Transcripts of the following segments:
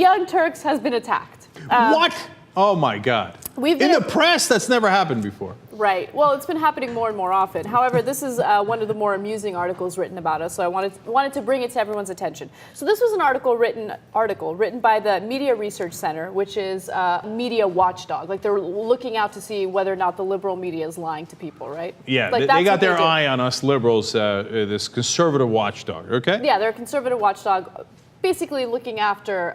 Young Turks has been attacked. What? Oh my God. In the press, that's never happened before. Right. Well, it's been happening more and more often. However, this is one of the more amusing articles written about us, so I wanted to bring it to everyone's attention. So this was an article written by the Media Research Center, which is a media watchdog. Like they're looking out to see whether or not the liberal media is lying to people, right? Yeah, like they got their eye on us liberals, this conservative watchdog, okay? Yeah, they're a conservative watchdog, basically looking after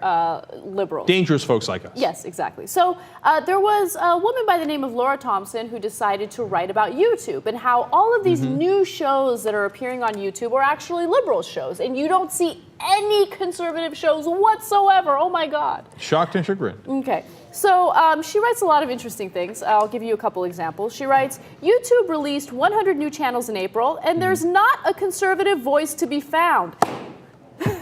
liberals. Dangerous folks like us. Yes, exactly. So there was a woman by the name of Laura Thompson who decided to write about YouTube and how all of these new shows that are appearing on YouTube are actually liberal shows, and you don't see any conservative shows whatsoever. Oh my God. Shocked and chagrined. Okay. So she writes a lot of interesting things. I'll give you a couple examples. She writes, YouTube released 100 new channels in April, and there's not a conservative voice to be found.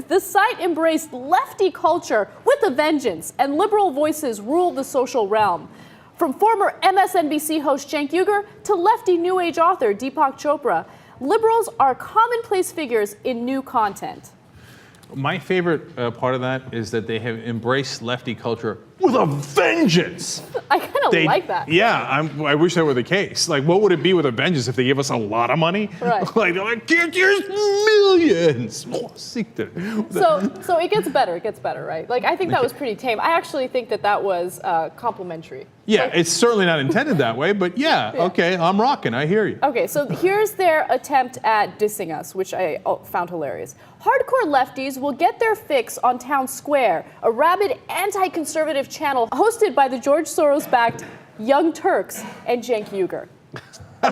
The site embraced lefty culture with a vengeance, and liberal voices ruled the social realm. From former MSNBC host Cenk Uygur to lefty New Age author Deepak Chopra, liberals are commonplace figures in new content. My favorite part of that is that they have embraced lefty culture with a vengeance. I kind of like that. Yeah, I wish that were the case. Like, what would it be with a vengeance if they give us a lot of money? Right. Like, they're like, here's millions. So it gets better. It gets better, right? Like, I think that was pretty tame. I actually think that was complimentary. Yeah, like, it's certainly not intended that way, but yeah, okay, I'm rocking. I hear you. Okay, so here's their attempt at dissing us, which I found hilarious. Hardcore lefties will get their fix on Town Square, a rabid anti-conservative channel hosted by the George Soros-backed Young Turks and Cenk Uygur.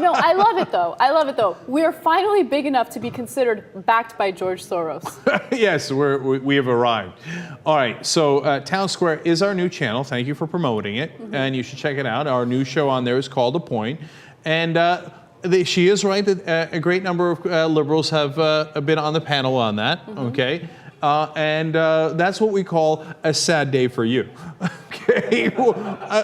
No, I love it though. I love it though. We're finally big enough to be considered backed by George Soros. Yes, we have arrived. All right, so Town Square is our new channel. Thank you for promoting it, and you should check it out. Our new show on there is called The Point, and she is right that a great number of liberals have been on the panel on that. Okay. And that's what we call a sad day for you. Okay.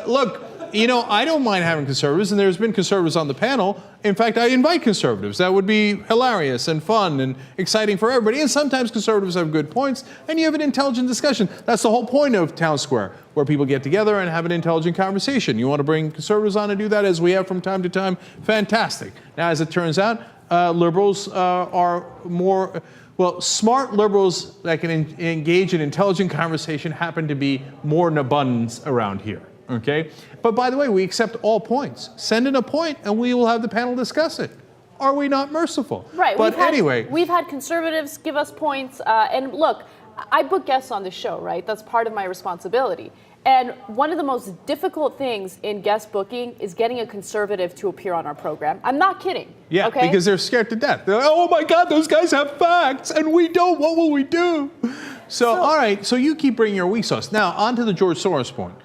Look, you know, I don't mind having conservatives, and there's been conservatives on the panel. In fact, I invite conservatives. That would be hilarious and fun and exciting for everybody. And sometimes conservatives have good points, and you have an intelligent discussion. That's the whole point of Town Square, where people get together and have an intelligent conversation. You want to bring conservatives on and do that, as we have from time to time? Fantastic. Now, as it turns out, liberals are more... Well, smart liberals that can engage in intelligent conversation happen to be more in abundance around here, okay? But by the way, we accept all points. Send in a point and we will have the panel discuss it. Are we not merciful? Right. But anyway. We've had conservatives give us points. And look, I book guests on the show, right? That's part of my responsibility. And one of the most difficult things in guest booking is getting a conservative to appear on our program. I'm not kidding. Yeah, okay? Because they're scared to death. They're like, oh my God, those guys have facts and we don't. What will we do? So all right, so you keep bringing your weak sauce. Now, on to the George Soros point.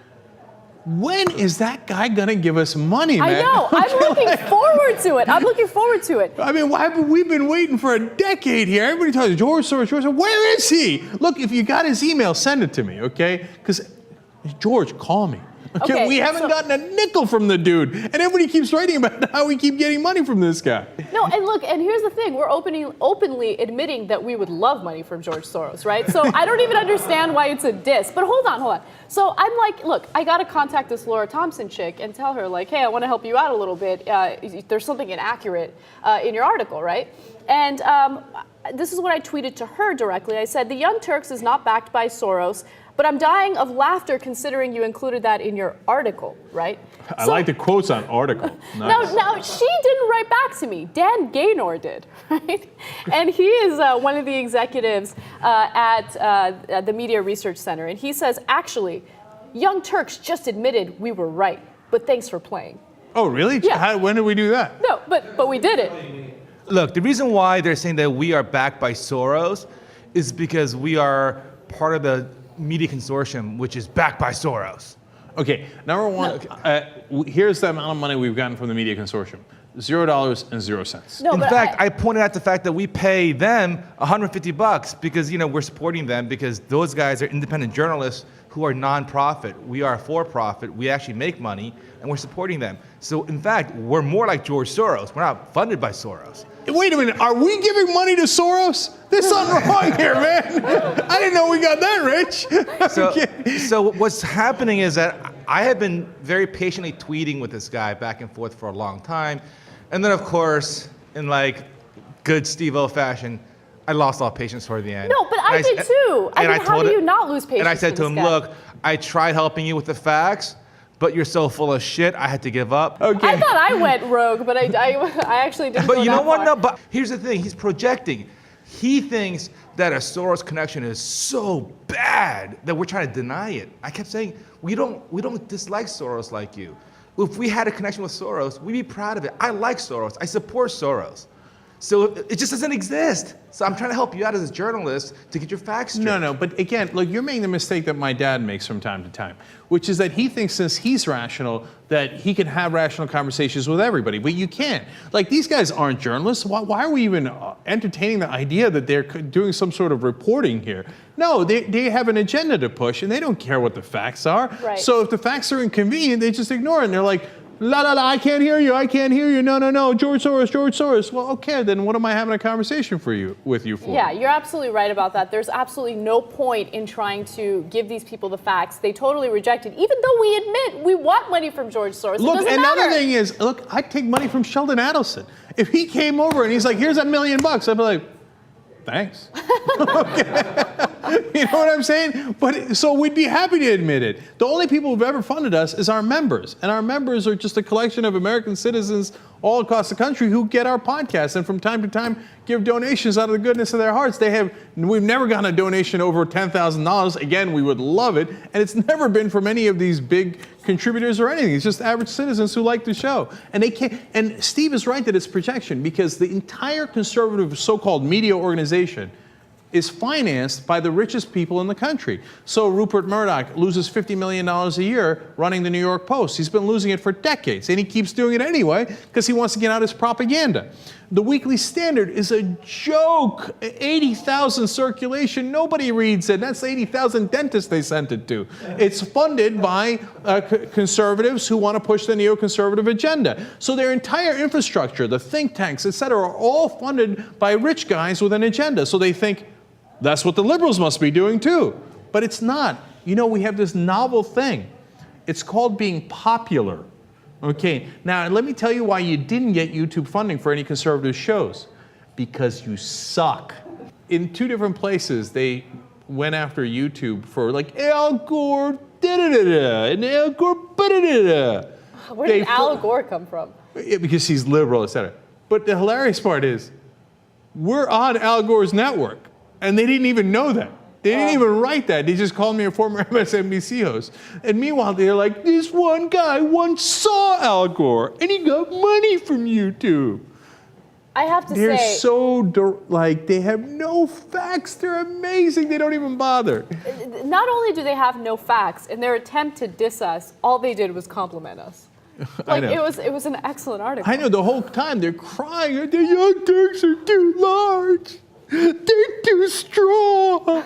When is that guy going to give us money, man? I know. I'm looking forward to it. I'm looking forward to it. I mean, we've been waiting for a decade here. Everybody tells you, George Soros, where is he? Look, if you got his email, send it to me, okay? Because, George, call me. Okay, we haven't gotten a nickel from the dude. And everybody keeps writing about how we keep getting money from this guy. No, and look, and here's the thing. We're openly admitting that we would love money from George Soros, right? So I don't even understand why it's a diss. But hold on. So I'm like, look, I got to contact this Laura Thompson chick and tell her, like, hey, I want to help you out a little bit. There's something inaccurate in your article, right? And this is what I tweeted to her directly. I said, the Young Turks is not backed by Soros, but I'm dying of laughter considering you included that in your article, right? I like the quotes on article. Nice. Now, she didn't write back to me. Dan Gaynor did, right? And he is one of the executives at the Media Research Center. And he says, actually, Young Turks just admitted we were right, but thanks for playing. Oh, really? Yeah. When did we do that? No, but we did it. Look, the reason why they're saying that we are backed by Soros is because we are part of the media consortium, which is backed by Soros. Okay, number one, here's the amount of money we've gotten from the media consortium. $0.00. No, In but fact, I pointed out the fact that we pay them $150 because we're supporting them because those guys are independent journalists who are nonprofit. We are for-profit. We actually make money, and we're supporting them. So, in fact, we're more like George Soros. We're not funded by Soros. Wait a minute, are we giving money to Soros? There's something wrong here, man. I didn't know we got that rich. So what's happening is that I have been very patiently tweeting with this guy back and forth for a long time. And then, of course, in like good Steve-O fashion, I lost all patience toward the end. No, but I did too. I mean, how do you not lose patience? And I said to with him, this guy? look, I tried helping you with the facts, but you're so full of shit, I had to give up. Okay. I thought I went rogue, but I actually didn't. But go you that know what? far. No, but here's the thing. He's projecting. He thinks that a Soros connection is so bad that we're trying to deny it. I kept saying, we don't dislike Soros like you. If we had a connection with Soros, we'd be proud of it. I like Soros. I support Soros. So it just doesn't exist. So I'm trying to help you out as a journalist to get your facts straight. No, but again, look, you're making the mistake that my dad makes from time to time, which is that he thinks since he's rational, that he can have rational conversations with everybody, but you can't. Like, these guys aren't journalists. Why are we even entertaining the idea that they're doing some sort of reporting here? No, they have an agenda to push, and they don't care what the facts are. Right. So if the facts are inconvenient, they just ignore it, and they're like, la, I can't hear you, no, George Soros. Well, okay, then what am I having a conversation with you for? Yeah, you're absolutely right about that. There's absolutely no point in trying to give these people the facts. They totally reject it, even though we admit we want money from George Soros. Look, it doesn't another matter. thing is, look, I'd take money from Sheldon Adelson. If he came over and he's like, here's $1 million, I'd be like, thanks. You know what I'm saying? But so we'd be happy to admit it. The only people who've ever funded us is our members. And our members are just a collection of American citizens all across the country who get our podcast and from time to time give donations out of the goodness of their hearts. We've never gotten a donation over $10,000. Again, we would love it. And it's never been from any of these big contributors or anything. It's just average citizens who like the show. And they can't, and Steve is right that it's projection because the entire conservative so-called media organization is financed by the richest people in the country. So Rupert Murdoch loses $50 million a year running the New York Post. He's been losing it for decades, and he keeps doing it anyway because he wants to get out his propaganda. The Weekly Standard is a joke. 80,000 circulation, nobody reads it. That's 80,000 dentists they sent it to. It's funded by conservatives who want to push the neoconservative agenda. So their entire infrastructure, the think tanks, et cetera, are all funded by rich guys with an agenda. So they think, that's what the liberals must be doing too. But it's not. You know, we have this novel thing. It's called being popular. Okay, now let me tell you why you didn't get YouTube funding for any conservative shows. Because you suck. In 2 different places, they went after YouTube for like Al Gore, da-da-da-da, and Al Gore, ba-da-da-da. Where did Al Gore come from? Yeah, because he's liberal, et cetera. But the hilarious part is, we're on Al Gore's network. And they didn't even know that. They didn't even write that. They just called me a former MSNBC host. And meanwhile, they're like, this one guy once saw Al Gore, and he got money from YouTube. I have to They're say, so, they have no facts. They're amazing. They don't even bother. not only do they have no facts, in their attempt to diss us, all they did was compliment us. I Like, know. it was an excellent article. I know, the whole time they're crying. The young turks are too large. They're too strong.